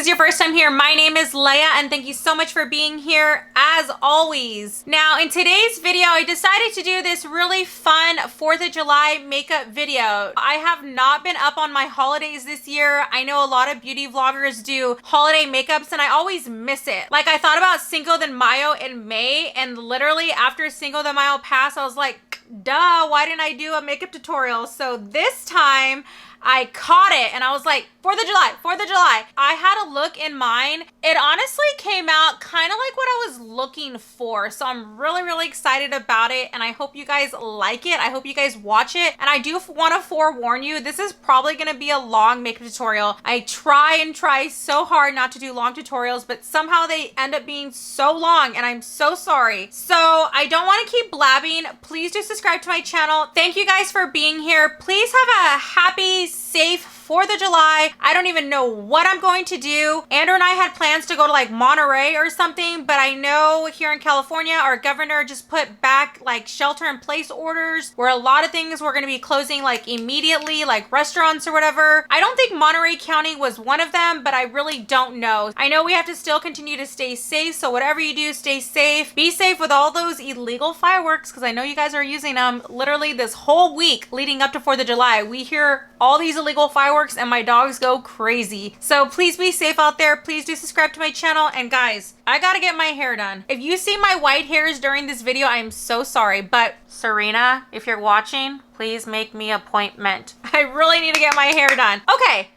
is your first time here, my name is Leia and thank you so much for being here as always. Now in today's video, I decided to do this really fun 4th of July makeup video. I have not been up on my holidays this year. I know a lot of beauty vloggers do holiday makeups and I always miss it. Like I thought about Cinco de Mayo in May and literally after Cinco de Mayo passed, I was like, duh, why didn't I do a makeup tutorial? So this time I caught it and I was like, 4th of July, 4th of July. I had a look in mind. It honestly came out kind of like what I was looking for. So I'm really excited about it and I hope you guys like it. I hope you guys watch it. And I do want to forewarn you, this is probably going to be a long makeup tutorial. I try so hard not to do long tutorials, but somehow they end up being so long and I'm so sorry. So I don't want to keep blabbing. Please do subscribe to my channel. Thank you guys for being here. Please have a happy, safe 4th of July. I don't even know what I'm going to do. Andrew and I had plans to go to like Monterey or something, but I know here in California, our governor just put back like shelter in place orders where a lot of things were going to be closing like immediately, like restaurants or whatever. I don't think Monterey County was one of them, but I really don't know. I know we have to still continue to stay safe. So whatever you do, stay safe. Be safe with all those illegal fireworks because I know you guys are using them literally this whole week leading up to 4th of July. We hear all these illegal fireworks and my dogs go crazy. So please be safe out there. Please do subscribe to my channel. And guys, I gotta get my hair done. If you see my white hairs during this video, I'm so sorry. But Serena, if you're watching, please make me an appointment. I really need to get my hair done. Okay.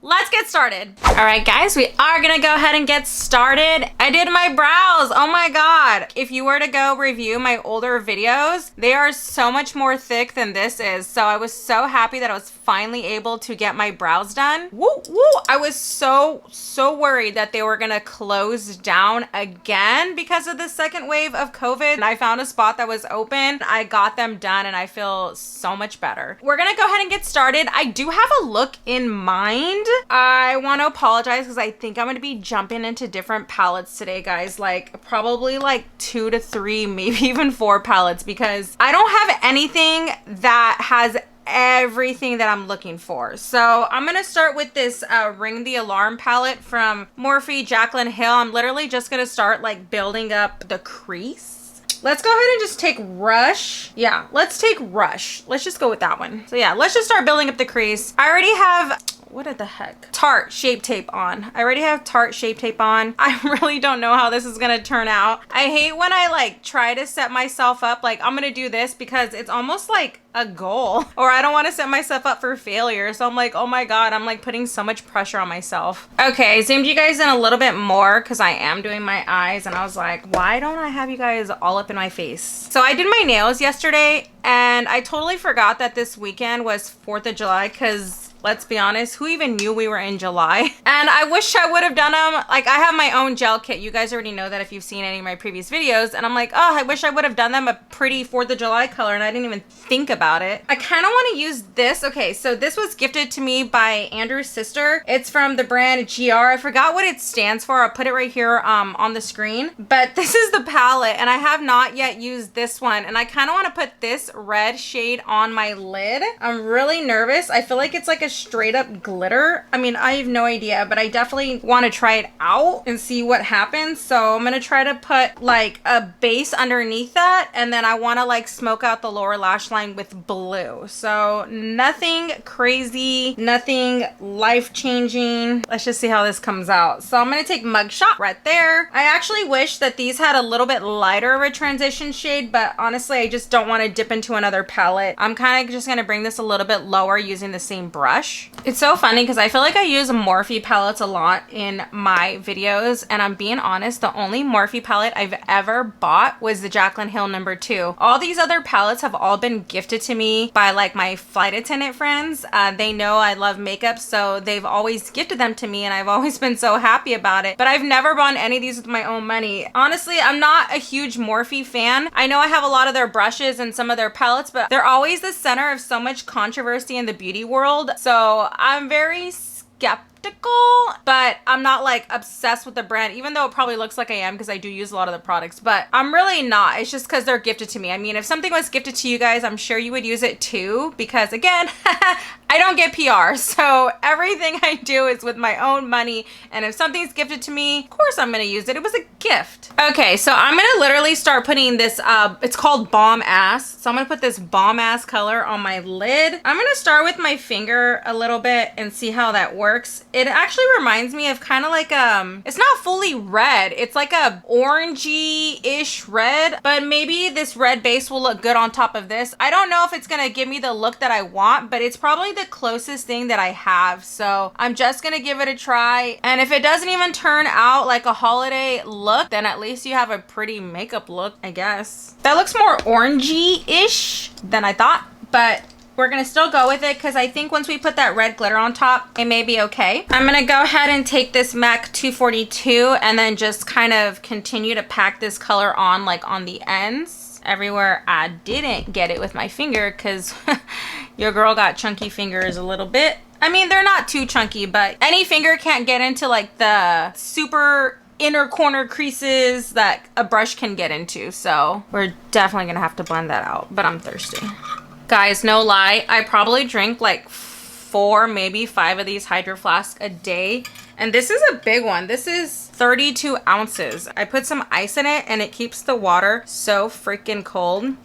Let's get started. All right, guys, we are gonna go ahead and get started. I did my brows. Oh my God. If you were to go review my older videos, they are so much more thick than this is. So I was so happy that I was finally able to get my brows done. Woo, woo. I was so worried that they were gonna close down again because of the second wave of COVID. And I found a spot that was open. I got them done and I feel so much better. We're gonna go ahead and get started. I do have a look in mind. I want to apologize because I think I'm going to be jumping into different palettes today, guys. Like probably like 2 to 3, maybe even 4 palettes because I don't have anything that has everything that I'm looking for. So I'm gonna start with this Ring the Alarm palette from Morphe Jaclyn Hill. I'm literally just gonna start like building up the crease. Let's go ahead and just take Rush. Yeah, let's take Rush. Let's just go with that one. So yeah, let's just start building up the crease. I already have, what the heck? Tarte Shape Tape on. I already have Tarte Shape Tape on. I really don't know how this is gonna turn out. I hate when I like try to set myself up like I'm gonna do this because it's almost like a goal or I don't want to set myself up for failure. So I'm like, oh my God, I'm like putting so much pressure on myself. Okay, I zoomed you guys in a little bit more because I am doing my eyes and I was like, why don't I have you guys all up in my face? So I did my nails yesterday and I totally forgot that this weekend was 4th of July because let's be honest, who even knew we were in July? And I wish I would have done them. Like I have my own gel kit. You guys already know that if you've seen any of my previous videos. And I'm like, oh, I wish I would have done them a pretty 4th of July color and I didn't even think about it. I kind of want to use this. Okay, so this was gifted to me by Andrew's sister. It's from the brand GR. I forgot what it stands for. I'll put it right here on the screen. But this is the palette and I have not yet used this one. And I kind of want to put this red shade on my lid. I'm really nervous. I feel like it's like a straight up glitter. I mean, I have no idea, but I definitely want to try it out and see what happens. So I'm gonna try to put like a base underneath that and then I want to like smoke out the lower lash line with blue. So nothing crazy, nothing life-changing. Let's just see how this comes out. So I'm gonna take Mugshot right there. I actually wish that these had a little bit lighter of a transition shade, but honestly I just don't want to dip into another palette. I'm kind of just gonna bring this a little bit lower using the same brush. It's so funny because I feel like I use Morphe palettes a lot in my videos and I'm being honest, the only Morphe palette I've ever bought was the Jaclyn Hill #2. All these other palettes have all been gifted to me by like my flight attendant friends. They know I love makeup, so they've always gifted them to me and I've always been so happy about it. But I've never bought any of these with my own money. Honestly, I'm not a huge Morphe fan. I know I have a lot of their brushes and some of their palettes, but they're always the center of so much controversy in the beauty world. So I'm very skeptical but I'm not like obsessed with the brand, even though it probably looks like I am because I do use a lot of the products, but I'm really not. It's just because they're gifted to me. I mean, if something was gifted to you guys, I'm sure you would use it too, because again, I don't get PR, so everything I do is with my own money, and if something's gifted to me, of course I'm gonna use it. It was a gift. Okay, so I'm gonna literally start putting this, it's called Bomb Ass, so I'm gonna put this Bomb Ass color on my lid. I'm gonna start with my finger a little bit and see how that works. It actually reminds me of kind of like, it's not fully red, it's like a orangey-ish red, but maybe this red base will look good on top of this. I don't know if it's gonna give me the look that I want, but it's probably the closest thing that I have, so I'm just gonna give it a try. And if it doesn't even turn out like a holiday look, then at least you have a pretty makeup look, I guess. That looks more orangey-ish than I thought, but we're gonna still go with it because I think once we put that red glitter on top, it may be okay. I'm gonna go ahead and take this MAC 242 and then just kind of continue to pack this color on, like on the ends, everywhere I didn't get it with my finger, because your girl got chunky fingers a little bit. I mean, they're not too chunky, but any finger can't get into like the super inner corner creases that a brush can get into. So we're definitely gonna have to blend that out, but I'm thirsty. Guys, no lie, I probably drink like 4, maybe 5 of these Hydro Flasks a day. And this is a big one. This is 32 ounces. I put some ice in it and it keeps the water so freaking cold.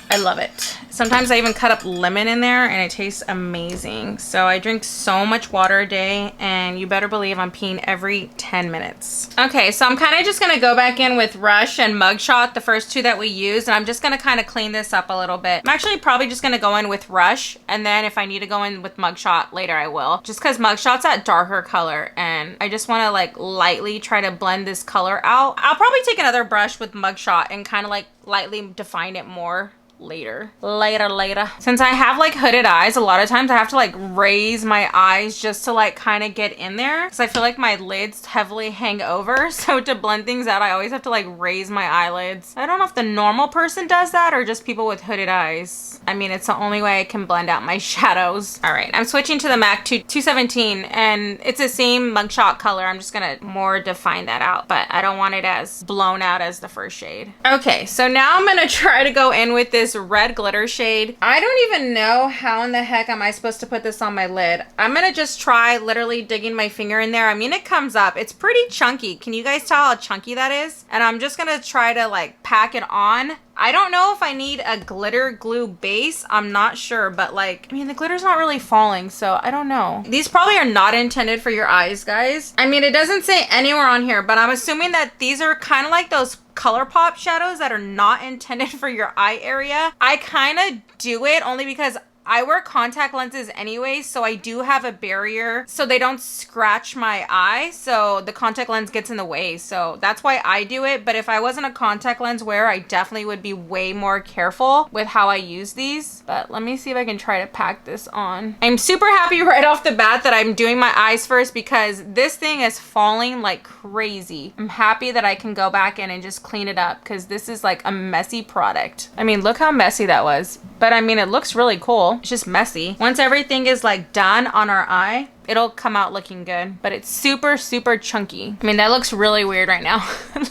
I love it. Sometimes I even cut up lemon in there and it tastes amazing. So I drink so much water a day, and you better believe I'm peeing every 10 minutes. Okay, so I'm kind of just gonna go back in with Rush and Mugshot, the first two that we used, and I'm just gonna kind of clean this up a little bit. I'm actually probably just gonna go in with Rush, and then if I need to go in with Mugshot later, I will. Just because Mugshot's that darker color, and I just wanna like lightly try to blend this color out. I'll probably take another brush with Mugshot and kind of like lightly define it more later. Since I have like hooded eyes, a lot of times I have to like raise my eyes just to like kind of get in there, because I feel like my lids heavily hang over. So to blend things out, I always have to like raise my eyelids. I don't know if the normal person does that or just people with hooded eyes. I mean, it's the only way I can blend out my shadows. All right, I'm switching to the MAC 217, and it's the same Mugshot color. I'm just gonna more define that out, but I don't want it as blown out as the first shade. Okay, so now I'm gonna try to go in with this red glitter shade. I don't even know how in the heck am I supposed to put this on my lid. I'm gonna just try literally digging my finger in there. I mean, it comes up. It's pretty chunky. Can you guys tell how chunky that is? And I'm just gonna try to like pack it on. I don't know if I need a glitter glue base. I'm not sure, but like, I mean, the glitter's not really falling, so I don't know. These probably are not intended for your eyes, guys. I mean, it doesn't say anywhere on here, but I'm assuming that these are kind of like those ColourPop shadows that are not intended for your eye area. I kind of do it only because I wear contact lenses anyway, so I do have a barrier so they don't scratch my eye, so the contact lens gets in the way. So that's why I do it. But if I wasn't a contact lens wearer, I definitely would be way more careful with how I use these. But let me see if I can try to pack this on. I'm super happy right off the bat that I'm doing my eyes first, because this thing is falling like crazy. I'm happy that I can go back in and just clean it up, because this is like a messy product. I mean, look how messy that was. But I mean, it looks really cool. It's just messy. Once everything is like done on our eye, it'll come out looking good, but it's super, super chunky. I mean, that looks really weird right now.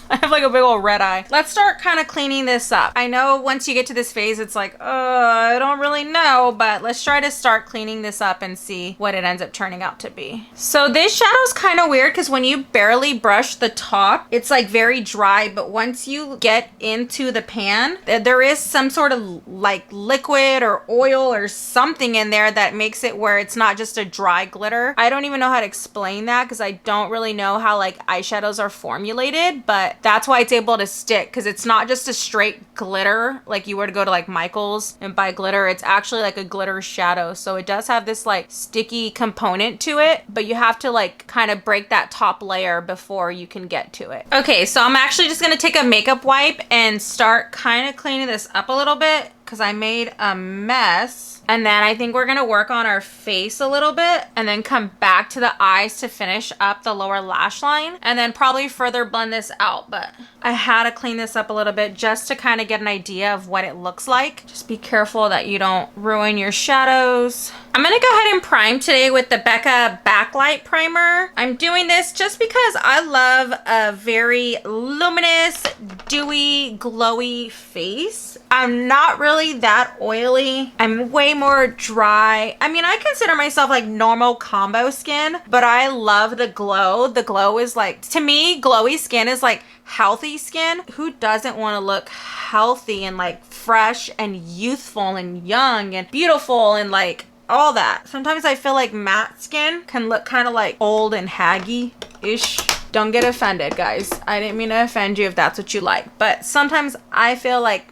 I have like a big old red eye. Let's start kind of cleaning this up. I know once you get to this phase, it's like, I don't really know, but let's try to start cleaning this up and see what it ends up turning out to be. So this shadow's kind of weird because when you barely brush the top, it's like very dry, but once you get into the pan, there is some sort of like liquid or oil or something in there that makes it where it's not just a dry glitter. I don't even know how to explain that because I don't really know how like eyeshadows are formulated, but that's why it's able to stick, because it's not just a straight glitter like you were to go to like Michael's and buy glitter. It's actually like a glitter shadow, so it does have this like sticky component to it, but you have to like kind of break that top layer before you can get to it. Okay, so I'm actually just gonna take a makeup wipe and start kind of cleaning this up a little bit. because I made a mess. And then I think we're gonna work on our face a little bit and then come back to the eyes to finish up the lower lash line and then probably further blend this out. But I had to clean this up a little bit just to kind of get an idea of what it looks like. Just be careful that you don't ruin your shadows. I'm gonna go ahead and prime today with the Becca Backlight Primer. I'm doing this just because I love a very luminous, dewy, glowy face. I'm not really that oily. I'm way more dry. I mean, I consider myself like normal combo skin, but I love the glow. The glow is like, to me, glowy skin is like healthy skin. Who doesn't want to look healthy and like fresh and youthful and young and beautiful and like all that? Sometimes I feel like matte skin can look kind of like old and haggy-ish. Don't get offended, guys. I didn't mean to offend you if that's what you like, but sometimes I feel like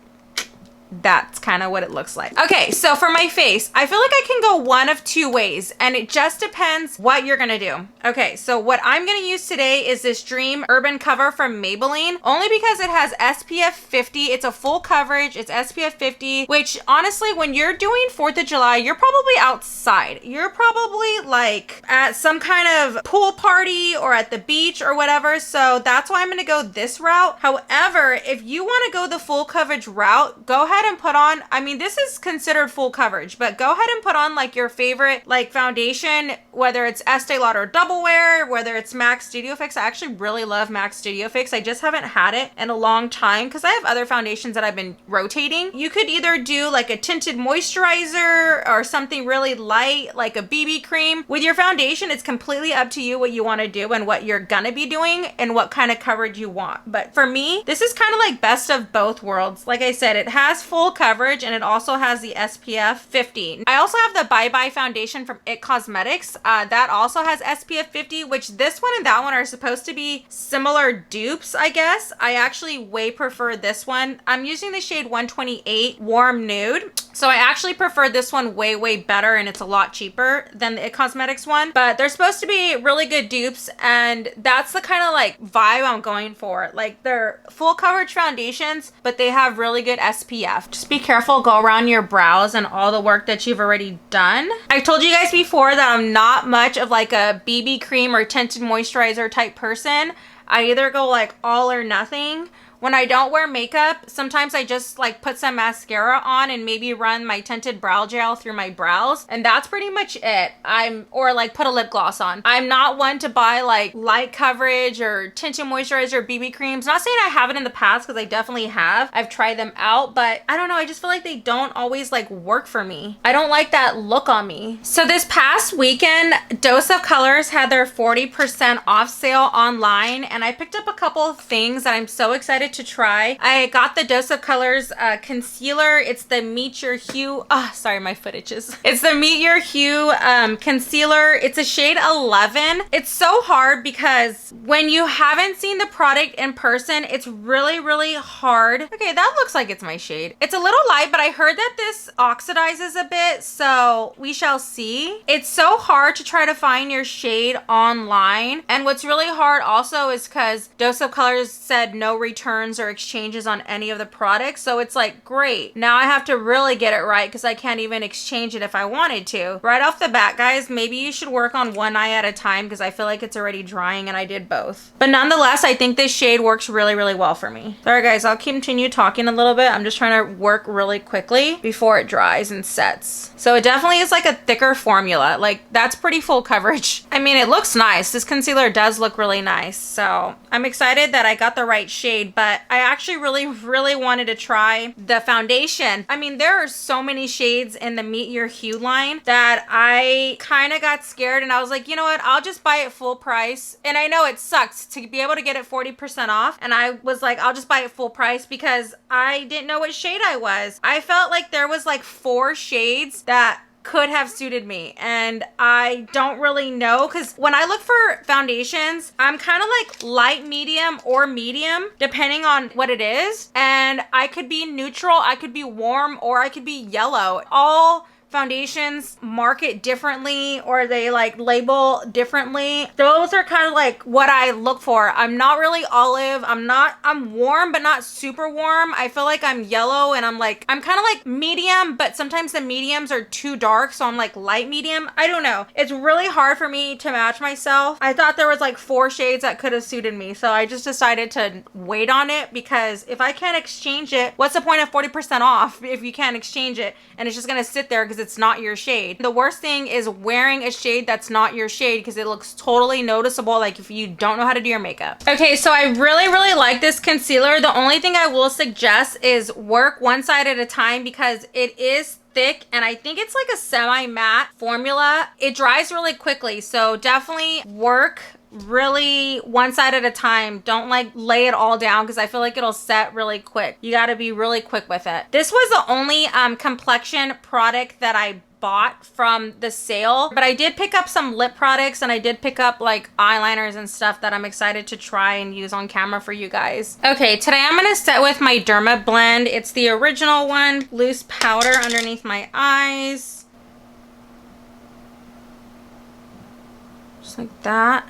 that's kind of what it looks like. Okay, so for my face, I feel like I can go one of two ways, and it just depends what you're gonna do. Okay, so what I'm gonna use today is this Dream Urban Cover from Maybelline, only because it has SPF 50. It's a full coverage. It's SPF 50, which honestly, when you're doing 4th of July, you're probably outside. You're probably like at some kind of pool party or at the beach or whatever, so that's why I'm gonna go this route. However, if you wanna go the full coverage route, go ahead and put on, I mean, this is considered full coverage, but go ahead and put on like your favorite like foundation, whether it's Estee Lauder Double Wear, whether it's MAC Studio Fix. I actually really love MAC Studio Fix. I just haven't had it in a long time because I have other foundations that I've been rotating. You could either do like a tinted moisturizer or something really light, like a BB cream. With your foundation, it's completely up to you what you want to do and what you're gonna be doing and what kind of coverage you want. But for me, this is kind of like best of both worlds. Like I said, it has full coverage and it also has the SPF 50. I also have the Bye Bye foundation from IT Cosmetics. That also has SPF 50, which this one and that one are supposed to be similar dupes, I guess. I actually way prefer this one. I'm using the shade 128 Warm Nude. So I actually prefer this one way better, and it's a lot cheaper than the IT Cosmetics one. But they're supposed to be really good dupes, and that's the kind of like vibe I'm going for. Like, they're full coverage foundations, but they have really good SPF. Just be careful, go around your brows and all the work that you've already done. I've told you guys before that I'm not much of like a BB cream or tinted moisturizer type person. I either go like all or nothing. When I don't wear makeup, sometimes I just like put some mascara on and maybe run my tinted brow gel through my brows, and that's pretty much it. Or like put a lip gloss on. I'm not one to buy like light coverage or tinted moisturizer or BB creams. Not saying I haven't in the past, because I definitely have. I've tried them out, but I don't know. I just feel like they don't always like work for me. I don't like that look on me. So this past weekend, Dose of Colors had their 40% off sale online, and I picked up a couple of things that I'm so excited to try. I got the Dose of Colors concealer. It's the Meet Your Hue. Oh, sorry, my foot itches. It's the Meet Your Hue concealer. It's a shade 11. It's so hard because when you haven't seen the product in person, it's really hard. Okay, that looks like it's my shade. It's a little light, but I heard that this oxidizes a bit, so we shall see. It's so hard to try to find your shade online, and what's really hard also is because Dose of Colors said no returns or exchanges on any of the products. So it's like, great. Now I have to really get it right because I can't even exchange it if I wanted to. Right off the bat, guys, maybe you should work on one eye at a time because I feel like it's already drying, and I did both. But nonetheless, I think this shade works really well for me. Sorry guys, I'll continue talking a little bit. I'm just trying to work really quickly before it dries and sets. So it definitely is like a thicker formula. Like, that's pretty full coverage. I mean, it looks nice. This concealer does look really nice. So I'm excited that I got the right shade, but I actually really wanted to try the foundation. I mean, there are so many shades in the Meet Your Hue line that I kind of got scared, and I was like, you know what? I'll just buy it full price. And I know it sucks to be able to get it 40% off. And I was like, I'll just buy it full price because I didn't know what shade I was. I felt like there was like 4 shades that could have suited me, and I don't really know, because when I look for foundations, I'm kind of like light medium or medium depending on what it is, and I could be neutral, I could be warm, or I could be yellow. All foundations market differently or they like label differently. Those are kind of like what I look for. I'm not really olive. I'm warm, but not super warm. I feel like I'm yellow and I'm kind of like medium, but sometimes the mediums are too dark. So I'm like light medium. I don't know. It's really hard for me to match myself. I thought there was like 4 shades that could have suited me. So I just decided to wait on it because if I can't exchange it, what's the point of 40% off if you can't exchange it and it's just going to sit there because it's not your shade. The worst thing is wearing a shade that's not your shade because it looks totally noticeable like if you don't know how to do your makeup. Okay, so I really like this concealer. The only thing I will suggest is work one side at a time because it is thick and I think it's like a semi-matte formula. It dries really quickly, so definitely work really one side at a time. Don't like lay it all down because I feel like it'll set really quick. You got to be really quick with it. This was the only complexion product that I bought from the sale, but I did pick up some lip products and I did pick up like eyeliners and stuff that I'm excited to try and use on camera for you guys. Okay, today I'm gonna set with my Dermablend. It's the original one, loose powder underneath my eyes, just like that.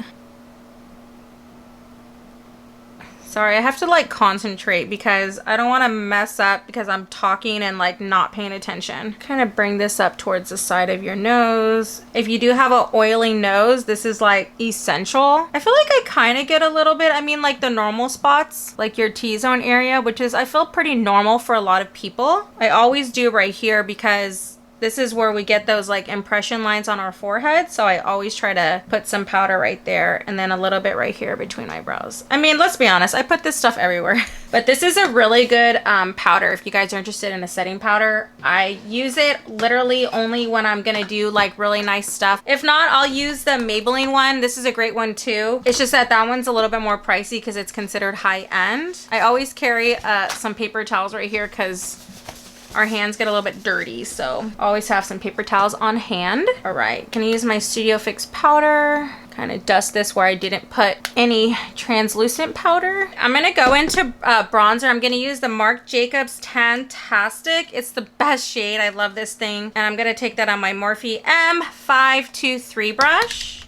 Sorry, I have to like concentrate because I don't want to mess up because I'm talking and like not paying attention. Kind of bring this up towards the side of your nose. If you do have an oily nose, this is like essential. I feel like I kind of get a little bit, I mean like the normal spots, like your T-zone area, which is I feel pretty normal for a lot of people. I always do right here because this is where we get those like impression lines on our forehead. So I always try to put some powder right there and then a little bit right here between my brows. I mean, let's be honest, I put this stuff everywhere. But this is a really good powder if you guys are interested in a setting powder. I use it literally only when I'm gonna do like really nice stuff. If not, I'll use the Maybelline one. This is a great one too. It's just that that one's a little bit more pricey because it's considered high end. I always carry some paper towels right here because our hands get a little bit dirty, so always have some paper towels on hand. All right, gonna use my Studio Fix powder. Kind of dust this where I didn't put any translucent powder. I'm gonna go into bronzer. I'm gonna use the Marc Jacobs Tan-Tastic. It's the best shade. I love this thing. And I'm gonna take that on my Morphe M523 brush.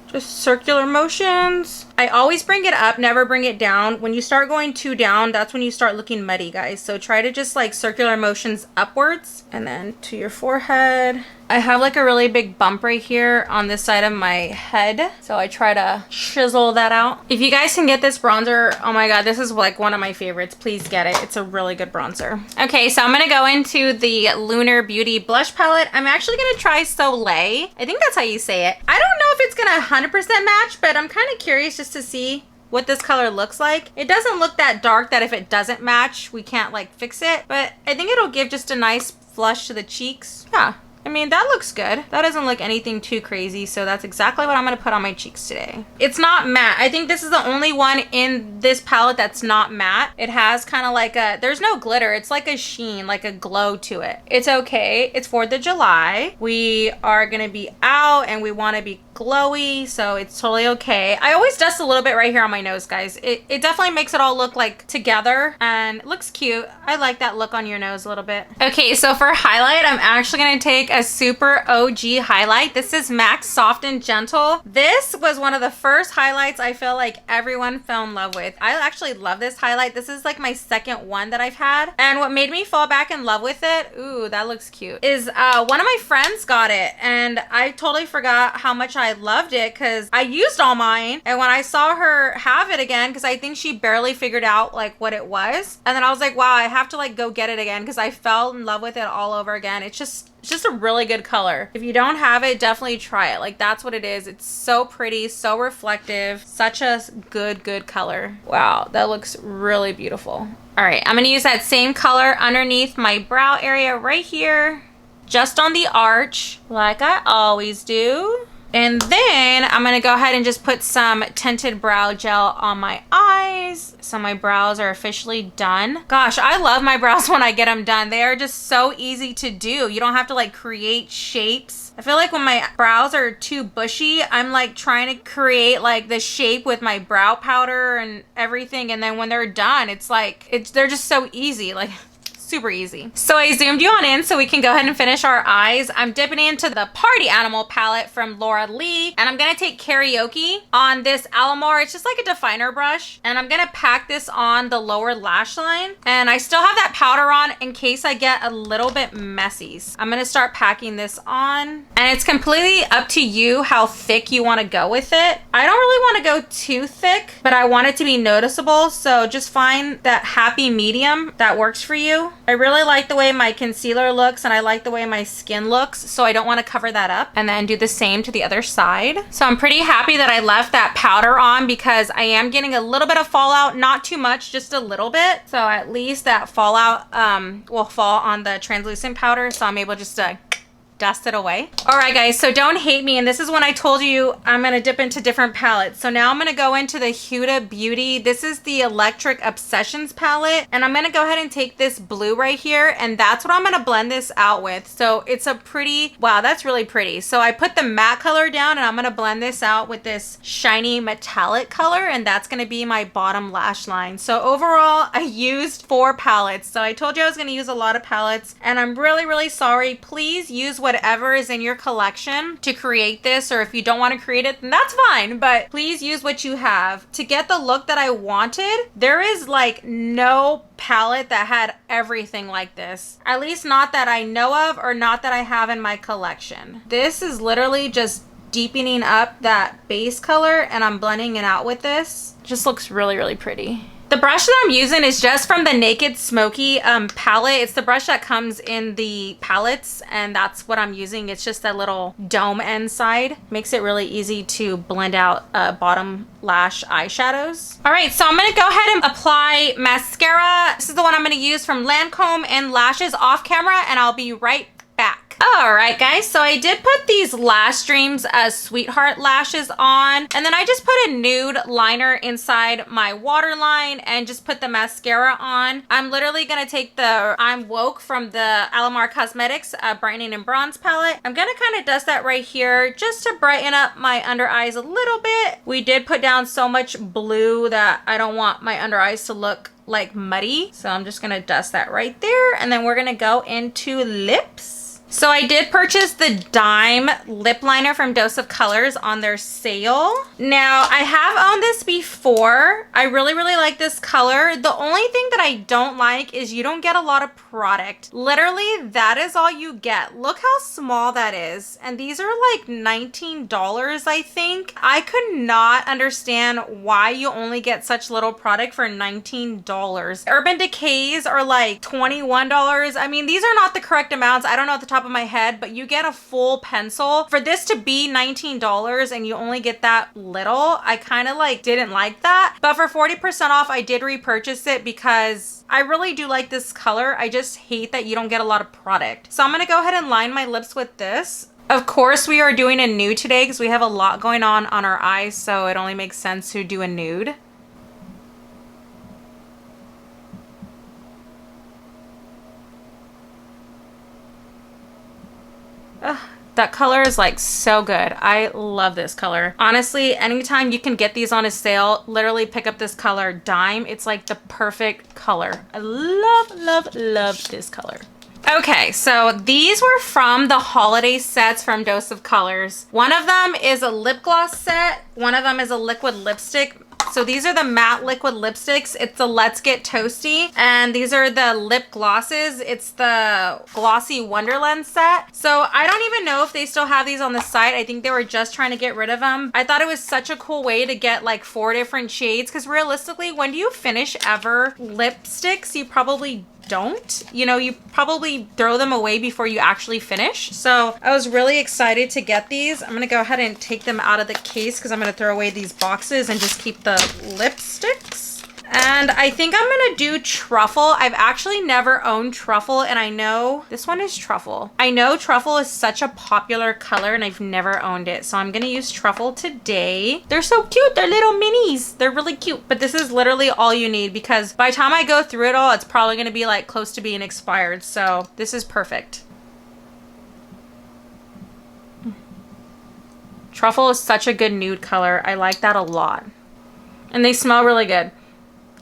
Just circular motions. I always bring it up, never bring it down. When you start going too down, that's when you start looking muddy, guys. So try to just like circular motions upwards and then to your forehead. I have like a really big bump right here on this side of my head. So I try to chisel that out. If you guys can get this bronzer, oh my God, this is like one of my favorites. Please get it. It's a really good bronzer. Okay, so I'm gonna go into the Lunar Beauty blush palette. I'm actually gonna try Soleil. I think that's how you say it. I don't know if it's gonna 100% match, but I'm kind of curious just to see what this color looks like. It doesn't look that dark that if it doesn't match, we can't like fix it, but I think it'll give just a nice flush to the cheeks. Yeah. I mean, that looks good. That doesn't look anything too crazy, so that's exactly what I'm gonna put on my cheeks today. It's not matte. I think this is the only one in this palette that's not matte. It has kind of like a, there's no glitter. It's like a sheen, like a glow to it. It's okay. It's 4th of July. We are gonna be out and we wanna be glowy, so it's totally okay. I always dust a little bit right here on my nose, guys. It definitely makes it all look like together and it looks cute. I like that look on your nose a little bit. Okay, so for highlight, I'm actually gonna take a super OG highlight. This is MAC Soft and Gentle. This was one of the first highlights I feel like everyone fell in love with. I actually love this highlight. This is like my second one that I've had. And what made me fall back in love with it, ooh, that looks cute, is one of my friends got it and I totally forgot how much I loved it because I used all mine. And when I saw her have it again, because I think she barely figured out like what it was. And then I was like, wow, I have to like go get it again because I fell in love with it all over again. It's just a really good color. If you don't have it, definitely try it. Like that's what it is. It's so pretty, so reflective, such a good color. Wow, that looks really beautiful. All right, I'm gonna use that same color underneath my brow area right here, just on the arch, like I always do. And then I'm gonna go ahead and just put some tinted brow gel on my eyes. So my brows are officially done. Gosh, I love my brows when I get them done. They are just so easy to do. You don't have to like create shapes. I feel like when my brows are too bushy, I'm like trying to create like the shape with my brow powder and everything. And then when they're done, it's like, they're just so easy. Like, super easy. So I zoomed you on in so we can go ahead and finish our eyes. I'm dipping into the Party Animal palette from Laura Lee, and I'm gonna take Karaoke on this Alamar. It's just like a definer brush, and I'm gonna pack this on the lower lash line. And I still have that powder on in case I get a little bit messy. I'm gonna start packing this on, and it's completely up to you how thick you want to go with it. I don't really want to go too thick, but I want it to be noticeable, so just find that happy medium that works for you. I really like the way my concealer looks, and I like the way my skin looks, so I don't want to cover that up. And then do the same to the other side. So I'm pretty happy that I left that powder on because I am getting a little bit of fallout, not too much, just a little bit. So at least that fallout will fall on the translucent powder, so I'm able just to dust it away. All right, guys, so don't hate me. And this is when I told you I'm going to dip into different palettes. So now I'm going to go into the Huda Beauty. This is the Electric Obsessions palette. And I'm going to go ahead and take this blue right here. And that's what I'm going to blend this out with. So it's a pretty, wow, that's really pretty. So I put the matte color down and I'm going to blend this out with this shiny metallic color. And that's going to be my bottom lash line. So overall, I used 4 palettes. So I told you I was going to use a lot of palettes. And I'm really, really sorry. Please use whatever is in your collection to create this, or if you don't want to create it, then that's fine, but please use what you have. To get the look that I wanted, there is like no palette that had everything like this. At least not that I know of, or not that I have in my collection. This is literally just deepening up that base color, and I'm blending it out with this. It just looks really, really pretty. The brush that I'm using is just from the Naked Smoky palette. It's the brush that comes in the palettes, and that's what I'm using. It's just that little dome end side. Makes it really easy to blend out bottom lash eyeshadows. All right, so I'm gonna go ahead and apply mascara. This is the one I'm gonna use from Lancome and Lashes off camera, and I'll be right back. All right, guys, so I did put these Lash Dreams as Sweetheart lashes on, and then I just put a nude liner inside my waterline and just put the mascara on. I'm literally gonna take the I'm Woke from the Alamar Cosmetics Brightening and Bronze palette. I'm gonna kind of dust that right here just to brighten up my under eyes a little bit. We did put down so much blue that I don't want my under eyes to look like muddy, so I'm just gonna dust that right there, and then we're gonna go into lips. So I did purchase the Dime lip liner from Dose of Colors on their sale. Now, I have owned this before. I really, really like this color. The only thing that I don't like is you don't get a lot of product. Literally, that is all you get. Look how small that is. And these are like $19, I think. I could not understand why you only get such little product for $19. Urban Decays are like $21. I mean, these are not the correct amounts. I don't know at the top of my head, but you get a full pencil. For this to be $19 and you only get that little, I kind of like didn't like that. But for 40% off, I did repurchase it because I really do like this color. I just hate that you don't get a lot of product. So I'm gonna go ahead and line my lips with this. Of course, we are doing a nude today because we have a lot going on our eyes, so it only makes sense to do a nude. Ugh, that color is like so good. I love this color. Honestly, anytime you can get these on a sale, literally pick up this color. Dime, it's like the perfect color. I love, love, love this color. Okay, so these were from the holiday sets from Dose of Colors. One of them is a lip gloss set. One of them is a liquid lipstick. So these are the matte liquid lipsticks. It's the Let's Get Toasty. And these are the lip glosses. It's the Glossy Wonderland set. So I don't even know if they still have these on the site. I think they were just trying to get rid of them. I thought it was such a cool way to get like 4 different shades, because realistically, when do you finish ever lipsticks? You probably don't. You know, you probably throw them away before you actually finish. So I was really excited to get these. I'm gonna go ahead and take them out of the case because I'm gonna throw away these boxes and just keep the lipsticks. And I think I'm gonna do Truffle. I've actually never owned Truffle, and I know this one is Truffle. I know Truffle is such a popular color and I've never owned it. So I'm gonna use Truffle today. They're so cute, they're little minis. They're really cute, but this is literally all you need because by the time I go through it all, it's probably gonna be like close to being expired. So this is perfect. Truffle is such a good nude color. I like that a lot. And they smell really good.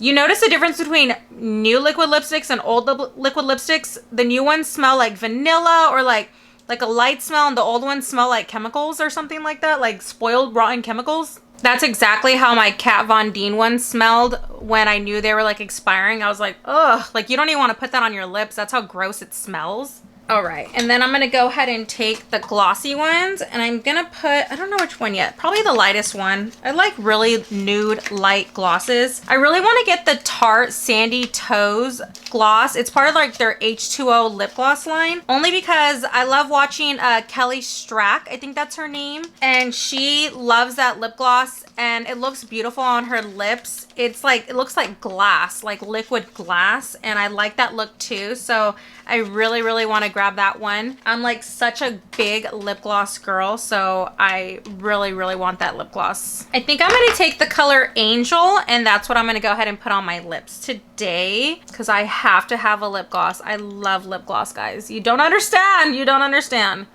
You notice the difference between new liquid lipsticks and old liquid lipsticks? The new ones smell like vanilla or like a light smell, and the old ones smell like chemicals or something like that, like spoiled rotten chemicals. That's exactly how my Kat Von D ones smelled when I knew they were like expiring. I was like, ugh, like you don't even want to put that on your lips. That's how gross it smells. All right, and then I'm gonna go ahead and take the glossy ones, and I'm gonna put, I don't know which one yet, probably the lightest one. I like really nude light glosses. I really wanna get the Tarte Sandy Toes gloss. It's part of like their H2O lip gloss line, only because I love watching Kelly Strack, I think that's her name, and she loves that lip gloss, and it looks beautiful on her lips. It's like, it looks like glass, like liquid glass, and I like that look too, so I really want to grab that one. I'm like such a big lip gloss girl, so I really want that lip gloss. I think I'm going to take the color Angel, and that's what I'm going to go ahead and put on my lips today, because I have to have a lip gloss. I love lip gloss, guys. You don't understand. You don't understand.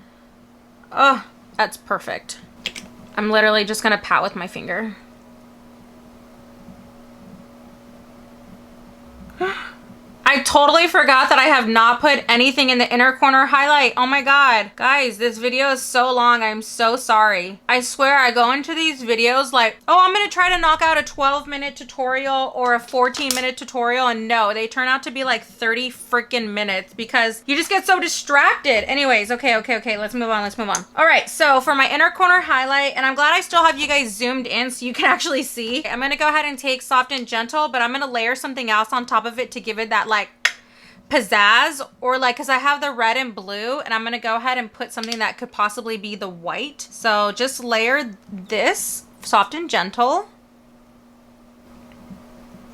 Oh, that's perfect. I'm literally just going to pat with my finger. I totally forgot that I have not put anything in the inner corner highlight. Oh my god. Guys, this video is so long. I'm so sorry. I swear I go into these videos like, oh, I'm gonna try to knock out a 12-minute tutorial or a 14-minute tutorial, and no, they turn out to be like 30 freaking minutes because you just get so distracted. Anyways, okay, let's move on, All right, so for my inner corner highlight, and I'm glad I still have you guys zoomed in so you can actually see. I'm gonna go ahead and take Soft and Gentle, but I'm gonna layer something else on top of it to give it that like pizzazz, or like, because I have the red and blue, and I'm gonna go ahead and put something that could possibly be the white. So just layer this Soft and Gentle,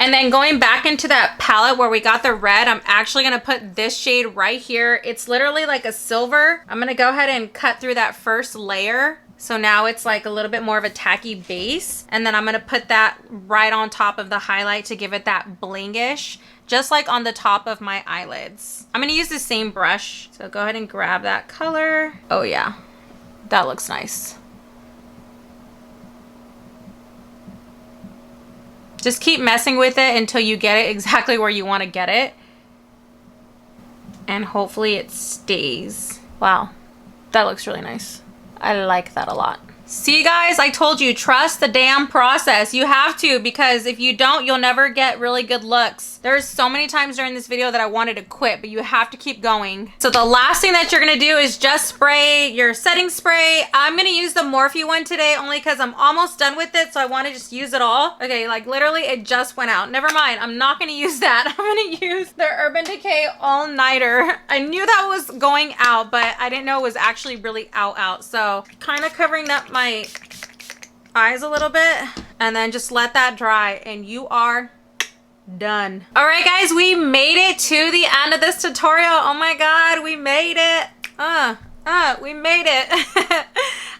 and then going back into that palette where we got the red, I'm actually gonna put this shade right here. It's literally like a silver. I'm gonna go ahead and cut through that first layer, so now it's like a little bit more of a tacky base, and then I'm gonna put that right on top of the highlight to give it that blingish, just like on the top of my eyelids. I'm gonna use the same brush, so go ahead and grab that color. Oh yeah, that looks nice. Just keep messing with it until you get it exactly where you want to get it, and hopefully it stays. Wow, that looks really nice. I like that a lot. See guys, I told you, trust the damn process. You have to, because if you don't, you'll never get really good looks. There's so many times during this video that I wanted to quit, but you have to keep going. So the last thing that you're gonna do is just spray your setting spray. I'm gonna use the Morphe one today only because I'm almost done with it, so I want to just use it all. Okay, like literally it just went out. Never mind, I'm not gonna use that. I'm gonna use the Urban Decay All Nighter. I knew that was going out, but I didn't know it was actually really out. So kind of covering up my eyes a little bit, and then just let that dry, and you are done. All right guys, we made it to the end of this tutorial. Oh my god, we made it. We made it.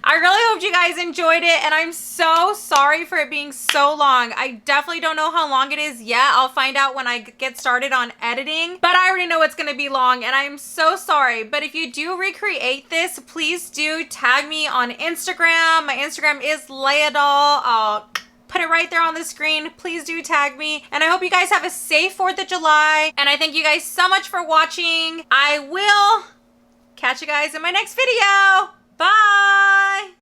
I really hope you guys enjoyed it, and I'm so sorry for it being so long. I definitely don't know how long it is yet. I'll find out when I get started on editing, but I already know it's gonna be long, and I'm so sorry. But if you do recreate this, please do tag me on Instagram. My Instagram is Layadol. I'll put it right there on the screen. Please do tag me, and I hope you guys have a safe 4th of July, and I thank you guys so much for watching. I will catch you guys in my next video. Bye!